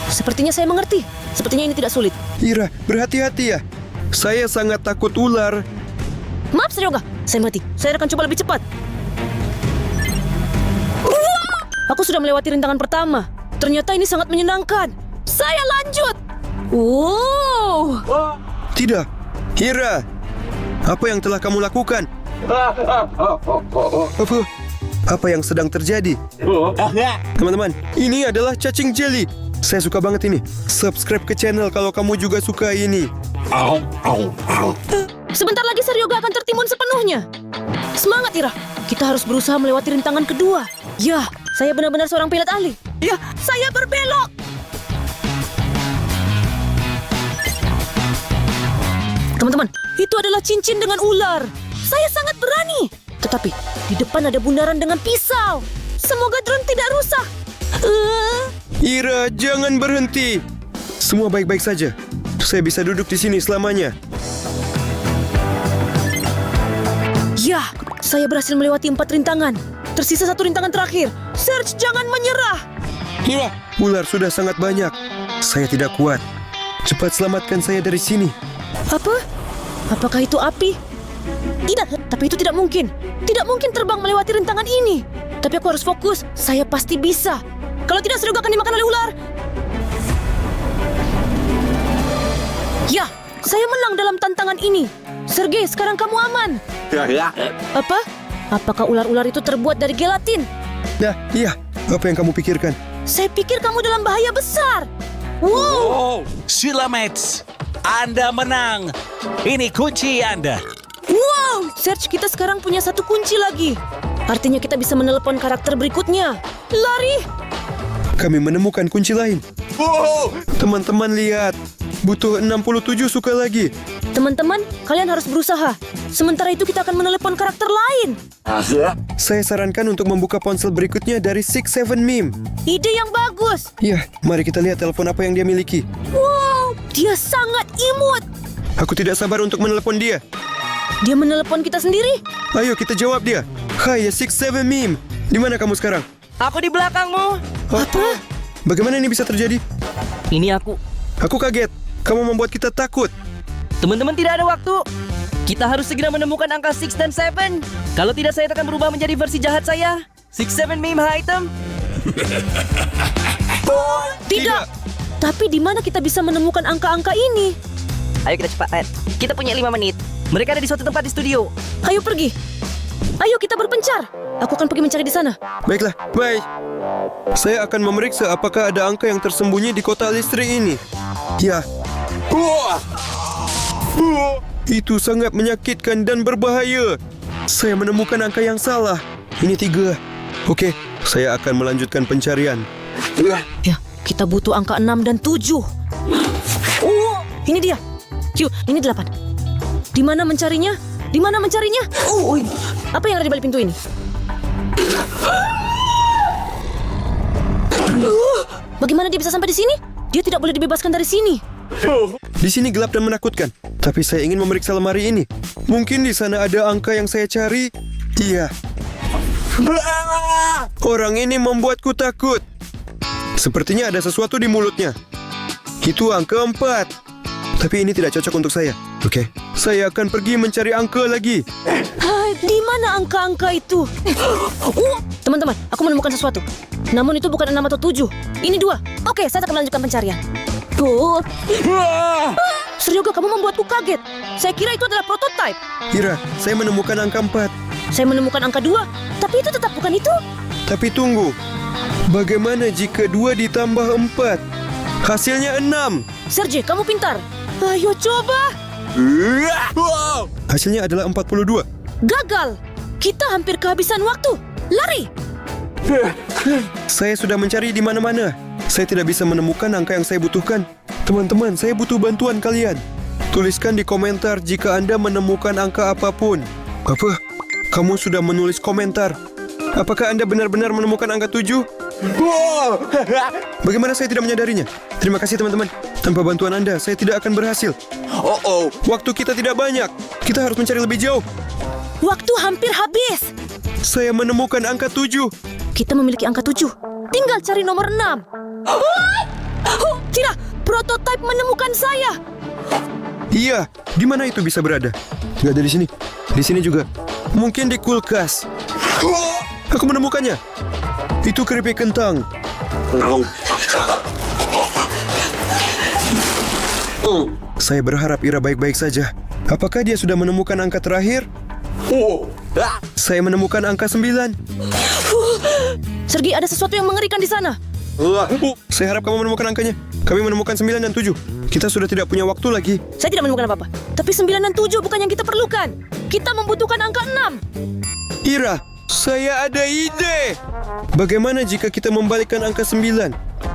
Sepertinya saya mengerti. Sepertinya ini tidak sulit. Ira, berhati-hati ya. Saya sangat takut ular. Maaf, Seryoga. Saya mati. Saya akan coba lebih cepat. Aku sudah melewati rintangan pertama. Ternyata ini sangat menyenangkan. Saya lanjut. Tidak, Ira. Apa yang telah kamu lakukan? Apa yang sedang terjadi? Teman-teman, ini adalah cacing jelly. Saya suka banget ini. Subscribe ke channel kalau kamu juga suka ini. Sebentar lagi Seryoga akan tertimbun sepenuhnya. Semangat, Ira. Kita harus berusaha melewati rintangan kedua. Ya, saya benar-benar seorang pilot ahli. Ya, saya berbelok. Teman-teman, itu adalah cincin dengan ular. Saya sangat berani. Tetapi, di depan ada bundaran dengan pisau. Semoga drone tidak rusak. Ira, jangan berhenti. Semua baik-baik saja. Saya bisa duduk di sini selamanya. Ya, saya berhasil melewati 4 rintangan. Tersisa 1 rintangan terakhir. Serge, jangan menyerah. Ira, ular sudah sangat banyak. Saya tidak kuat. Cepat selamatkan saya dari sini. Apa? Apakah itu api? Tidak, tapi itu tidak mungkin. Tidak mungkin terbang melewati rintangan ini. Tapi aku harus fokus. Saya pasti bisa. Kalau tidak, Seryoga akan dimakan oleh ular. Ya, saya menang dalam tantangan ini. Sergei, sekarang kamu aman. Apa? Apakah ular-ular itu terbuat dari gelatin? Nah, iya. Apa yang kamu pikirkan? Saya pikir kamu dalam bahaya besar. Wow! Silamets, Anda menang. Ini kunci Anda. Wow! Serge, kita sekarang punya 1 kunci lagi. Artinya kita bisa menelepon karakter berikutnya. Lari! Kami menemukan kunci lain. Teman-teman lihat. Butuh 67 suka lagi. Teman-teman, kalian harus berusaha. Sementara itu kita akan menelepon karakter lain. Saya sarankan untuk membuka ponsel berikutnya dari 67 Meme. Ide yang bagus. Ya, mari kita lihat telepon apa yang dia miliki. Wow, dia sangat imut. Aku tidak sabar untuk menelepon dia. Dia menelepon kita sendiri. Ayo kita jawab dia. Hai ya 67 Meme. Di mana kamu sekarang? Aku di belakangmu. Apa? Bagaimana ini bisa terjadi? Ini aku. Aku kaget. Kamu membuat kita takut. Teman-teman, tidak ada waktu. Kita harus segera menemukan angka 6 dan 7. Kalau tidak, saya akan berubah menjadi versi jahat saya. 67 meme item. Tidak. Tapi di mana kita bisa menemukan angka-angka ini? Ayo kita cepat. Kita punya 5 menit. Mereka ada di suatu tempat di studio. Ayo pergi. Ayo kita berpencar. Aku akan pergi mencari di sana. Baiklah, baik. Saya akan memeriksa apakah ada angka yang tersembunyi di kotak listrik ini. Ya. Itu sangat menyakitkan dan berbahaya. Saya menemukan angka yang salah. Ini 3. Okey, saya akan melanjutkan pencarian. Ya, kita butuh angka 6 dan 7. Ini dia. Yuk, ini 8. Di mana mencarinya? Di mana mencarinya? Apa yang ada di balik pintu ini? Bagaimana dia bisa sampai di sini? Dia tidak boleh dibebaskan dari sini. Di sini gelap dan menakutkan. Tapi saya ingin memeriksa lemari ini. Mungkin di sana ada angka yang saya cari. Iya. Orang ini membuatku takut. Sepertinya ada sesuatu di mulutnya. Itu angka 4. Tapi ini tidak cocok untuk saya. Oke, saya akan pergi mencari angka lagi. Di mana angka-angka itu? Teman-teman, aku menemukan sesuatu. Namun itu bukan 6 atau 7. Ini 2. Oke, saya akan melanjutkan pencarian. Seryoga, kamu membuatku kaget. Saya kira itu adalah prototipe. Ira, saya menemukan angka 4. Saya menemukan angka 2, tapi itu tetap bukan itu. Tapi tunggu. Bagaimana jika 2 ditambah 4? Hasilnya 6. Sergei, kamu pintar. Ayo coba. Hasilnya adalah 42. Gagal. Kita hampir kehabisan waktu. Lari. Saya sudah mencari di mana-mana. Saya tidak bisa menemukan angka yang saya butuhkan. Teman-teman, saya butuh bantuan kalian. Tuliskan di komentar jika Anda menemukan angka apapun. Apa? Kamu sudah menulis komentar. Apakah Anda benar-benar menemukan angka 7? Bagaimana saya tidak menyadarinya? Terima kasih teman-teman. Tanpa bantuan Anda, saya tidak akan berhasil. Waktu kita tidak banyak. Kita harus mencari lebih jauh. Waktu hampir habis. Saya menemukan angka 7. Kita memiliki angka 7. Tinggal cari nomor 6. Tidak, prototipe menemukan saya. Iya, di mana itu bisa berada? Nggak ada di sini. Di sini juga. Mungkin di kulkas. Aku menemukannya. Itu keripik kentang. Saya berharap Ira baik-baik saja. Apakah dia sudah menemukan angka terakhir? Saya menemukan angka 9. Sergei, ada sesuatu yang mengerikan di sana. Saya harap kamu menemukan angkanya. Kami menemukan 9 dan 7. Kita sudah tidak punya waktu lagi. Saya tidak menemukan apa-apa. Tapi 9 dan 7 bukan yang kita perlukan. Kita membutuhkan angka 6. Ira, saya ada ide. Bagaimana jika kita membalikkan angka 9?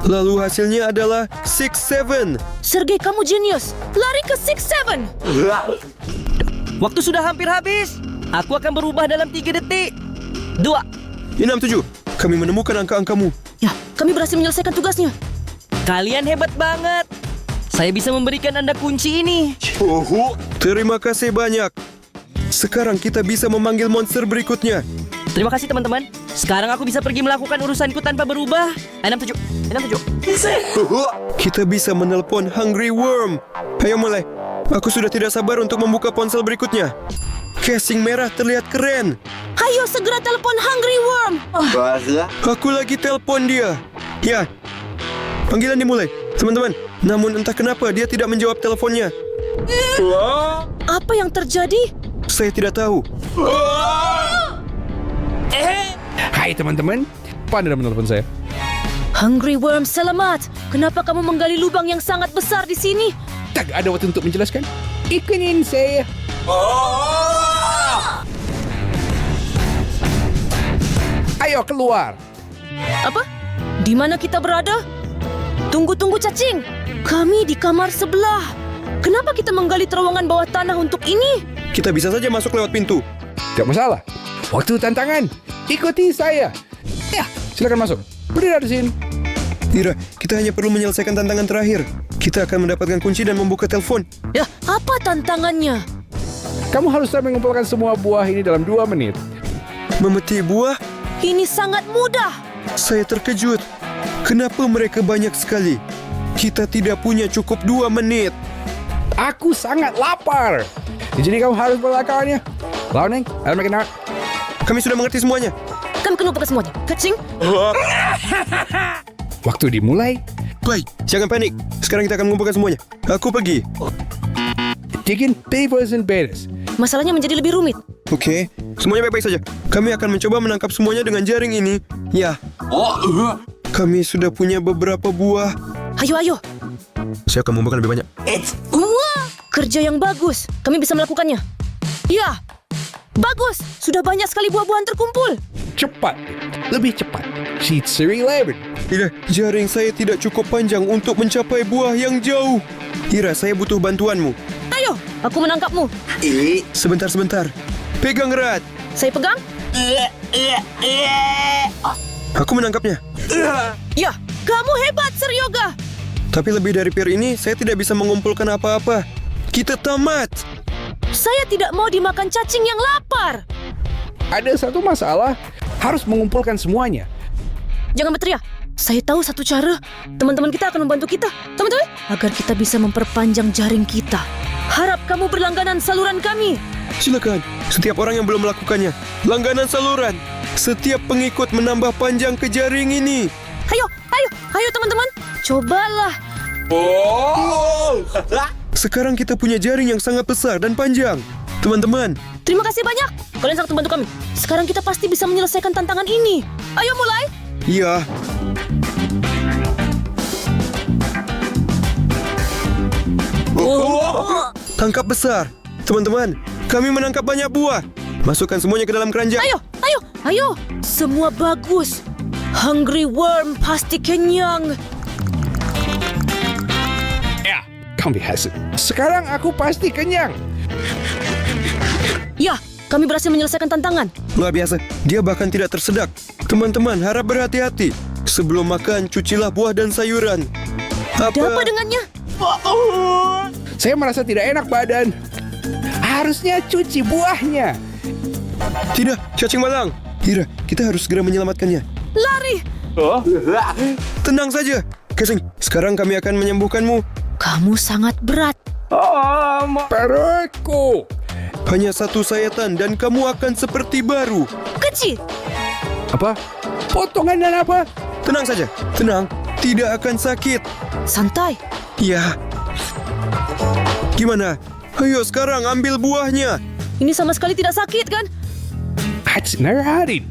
Lalu hasilnya adalah 6-7. Sergei, kamu jenius. Lari ke 6-7. Waktu sudah hampir habis. Aku akan berubah dalam 3 detik. 2. 6-7. Kami menemukan angka-angkamu. Ya, kami berhasil menyelesaikan tugasnya. Kalian hebat banget. Saya bisa memberikan Anda kunci ini. Terima kasih banyak. Sekarang kita bisa memanggil monster berikutnya. Terima kasih teman-teman. Sekarang aku bisa pergi melakukan urusanku tanpa berubah. 6-7. Kita bisa menelpon Hungry Worm. Ayo mulai. Aku sudah tidak sabar untuk membuka ponsel berikutnya. Casing merah terlihat keren. Ayo segera telepon Hungry Worm. Aku lagi telepon dia. Ya. Panggilan dimulai. Teman-teman, namun entah kenapa dia tidak menjawab teleponnya. Apa yang terjadi? Saya tidak tahu. Hai teman-teman, apa Anda menelpon saya? Hungry Worm, selamat. Kenapa kamu menggali lubang yang sangat besar di sini? Tak ada waktu untuk menjelaskan. Ikutin saya. Ayo keluar. Apa? Di mana kita berada? Tunggu, cacing. Kami di kamar sebelah. Kenapa kita menggali terowongan bawah tanah untuk ini? Kita bisa saja masuk lewat pintu. Tidak masalah. Waktu tantangan. Ikuti saya. Ya, silakan masuk. Berdiri di sini. Ira, kita hanya perlu menyelesaikan tantangan terakhir. Kita akan mendapatkan kunci dan membuka telepon. Ya, apa tantangannya? Kamu harus mengumpulkan semua buah ini dalam 2 menit. Memetik buah? Ini sangat mudah. Saya terkejut. Kenapa mereka banyak sekali? Kita tidak punya cukup 2 menit. Aku sangat lapar. Jadi kamu harus melakukannya. Lawan, ayo makin. Kami sudah mengerti semuanya. Kami akan lupakan semuanya. Kacing. Waktu dimulai. Baik, jangan panik. Sekarang kita akan mengumpulkan semuanya. Aku pergi. Chicken, papers, and bears. Masalahnya menjadi lebih rumit. Oke, semuanya baik-baik saja. Kami akan mencoba menangkap semuanya dengan jaring ini. Ya. Kami sudah punya beberapa buah. Ayo. Saya akan membuka lebih banyak. Wah, kerja yang bagus. Kami bisa melakukannya. Ya, bagus. Sudah banyak sekali buah-buahan terkumpul. Cepat. Lebih cepat. Sheet 11. Tidak, jaring saya tidak cukup panjang untuk mencapai buah yang jauh. Ira, saya butuh bantuanmu. Ayo, aku menangkapmu. Sebentar. Pegang erat. Saya pegang. Aku menangkapnya. Ya, kamu hebat, Sir Yoga. Tapi lebih dari pir ini, saya tidak bisa mengumpulkan apa-apa. Kita tamat. Saya tidak mau dimakan cacing yang lapar. Ada satu masalah. Harus mengumpulkan semuanya. Jangan berteriak. Saya tahu satu cara. Teman-teman kita akan membantu kita. Teman-teman, agar kita bisa memperpanjang jaring kita. Harap kamu berlangganan saluran kami. Silakan, setiap orang yang belum melakukannya. Langganan saluran. Setiap pengikut menambah panjang ke jaring ini. Ayo teman-teman. Cobalah. Sekarang kita punya jaring yang sangat besar dan panjang. Teman-teman, Terima kasih banyak. Kalian sangat membantu kami. Sekarang kita pasti bisa menyelesaikan tantangan ini. Ayo mulai. iya. Tangkap besar. Teman-teman, kami menangkap banyak buah. Masukkan semuanya ke dalam keranjang. Ayo. Semua bagus. Hungry worm pasti kenyang. Ya, kami hasil. Sekarang aku pasti kenyang. Ya, kami berhasil menyelesaikan tantangan. Luar biasa, dia bahkan tidak tersedak. Teman-teman, harap berhati-hati. Sebelum makan, cucilah buah dan sayuran. Ada apa dengannya? Saya merasa tidak enak badan. Harusnya cuci buahnya. Tidak, cacing malang. Ira, kita harus segera menyelamatkannya. Lari. Tenang saja. Casing, sekarang kami akan menyembuhkanmu. Kamu sangat berat. Perutku. Hanya satu sayatan dan kamu akan seperti baru. Kecil. Apa? Potongan dan apa? Tenang saja, tenang. Tidak akan sakit. Santai. Ya. Gimana? Ayo sekarang ambil buahnya. Ini sama sekali tidak sakit kan? Nararin.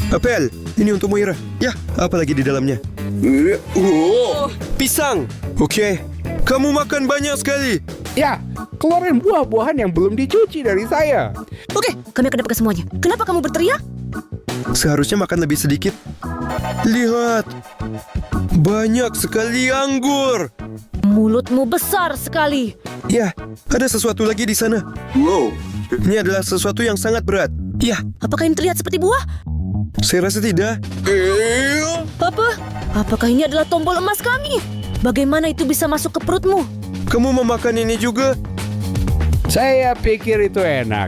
Apel, ini untukmu Ira. Ya, apa lagi di dalamnya? Pisang. Oke. Kamu makan banyak sekali. Ya, keluarin buah-buahan yang belum dicuci dari saya. Oke, kami akan dapatkan semuanya. Kenapa kamu berteriak? Seharusnya makan lebih sedikit. Lihat. Banyak sekali anggur. Mulutmu besar sekali. Ya, ada sesuatu lagi di sana. Wow. Ini adalah sesuatu yang sangat berat. Ya, Apakah ini terlihat seperti buah? saya rasa tidak. Apa? Apakah ini adalah tombol emas kami? Bagaimana itu bisa masuk ke perutmu? Kamu memakan ini juga? Saya pikir itu enak.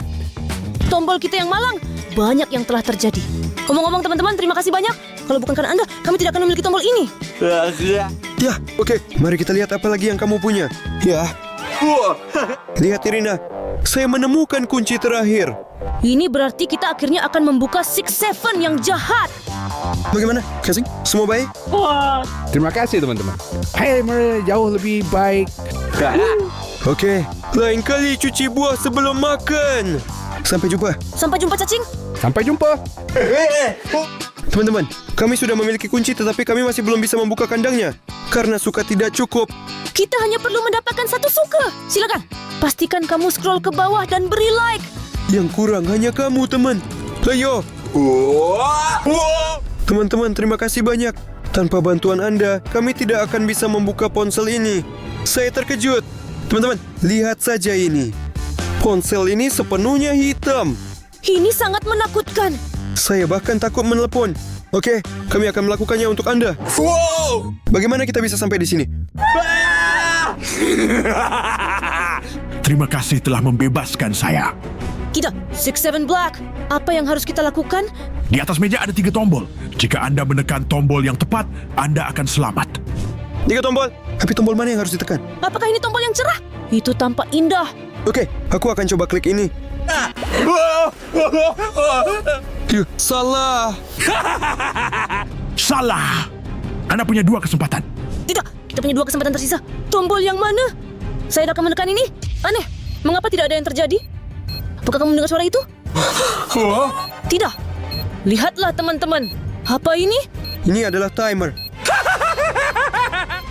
Tombol kita yang malang. Banyak yang telah terjadi. Ngomong-ngomong teman-teman, terima kasih banyak. Kalau bukan karena Anda, kami tidak akan memiliki tombol ini. Ya, oke. Mari kita lihat apa lagi yang kamu punya. Ya. Lihat Irina, saya menemukan kunci terakhir. Ini berarti kita akhirnya akan membuka 6-7 yang jahat. Bagaimana, Casing? Semua baik? Terima kasih teman-teman. Hammer jauh lebih baik. Oke, lain kali cuci buah sebelum makan. Sampai jumpa. Sampai jumpa cacing. Sampai jumpa. Teman-teman, kami sudah memiliki kunci tetapi kami masih belum bisa membuka kandangnya. Karena suka tidak cukup. Kita hanya perlu mendapatkan 1 suka. Silakan. Pastikan kamu scroll ke bawah dan beri like. Yang kurang hanya kamu, teman. Ayo. Teman-teman, terima kasih banyak. Tanpa bantuan Anda, kami tidak akan bisa membuka ponsel ini. Saya terkejut. Teman-teman, lihat saja ini. Ponsel ini sepenuhnya hitam. Ini sangat menakutkan. Saya bahkan takut menelepon. Oke, kami akan melakukannya untuk Anda. Bagaimana kita bisa sampai di sini? Terima kasih telah membebaskan saya. Kita, 6-7 Black. Apa yang harus kita lakukan? Di atas meja ada 3 tombol. Jika Anda menekan tombol yang tepat, Anda akan selamat. 3 tombol. Tapi tombol mana yang harus ditekan? Apakah ini tombol yang cerah? Itu tampak indah. Oke, aku akan coba klik ini. Yuh, salah. Salah. Anda punya 2 kesempatan. Tidak, kita punya 2 kesempatan tersisa. Tombol yang mana? Saya akan menekan ini. Aneh, mengapa tidak ada yang terjadi? Apakah kamu mendengar suara itu? Tidak. Lihatlah teman-teman. Apa ini? Ini adalah timer.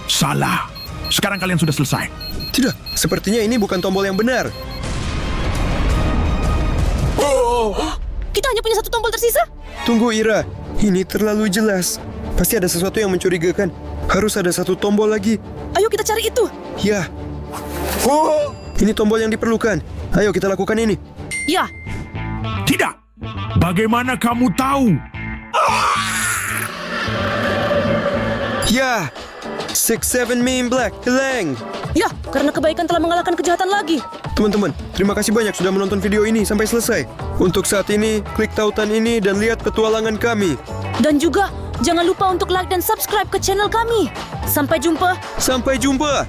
Salah. Sekarang kalian sudah selesai. Tidak, sepertinya ini bukan tombol yang benar. Kita hanya punya satu tombol tersisa. Tunggu Ira, ini terlalu jelas. Pasti ada sesuatu yang mencurigakan. Harus ada satu tombol lagi. Ayo kita cari itu. Ya. Ini tombol yang diperlukan. Ayo kita lakukan ini. Ya, Tidak. Bagaimana kamu tahu? Ya. 6-7 Me in Black, hilang. ya, karena kebaikan telah mengalahkan kejahatan lagi. Teman-teman, terima kasih banyak sudah menonton video ini sampai selesai. Untuk saat ini, klik tautan ini dan lihat petualangan kami. Dan juga, jangan lupa untuk like dan subscribe ke channel kami. Sampai jumpa. Sampai jumpa.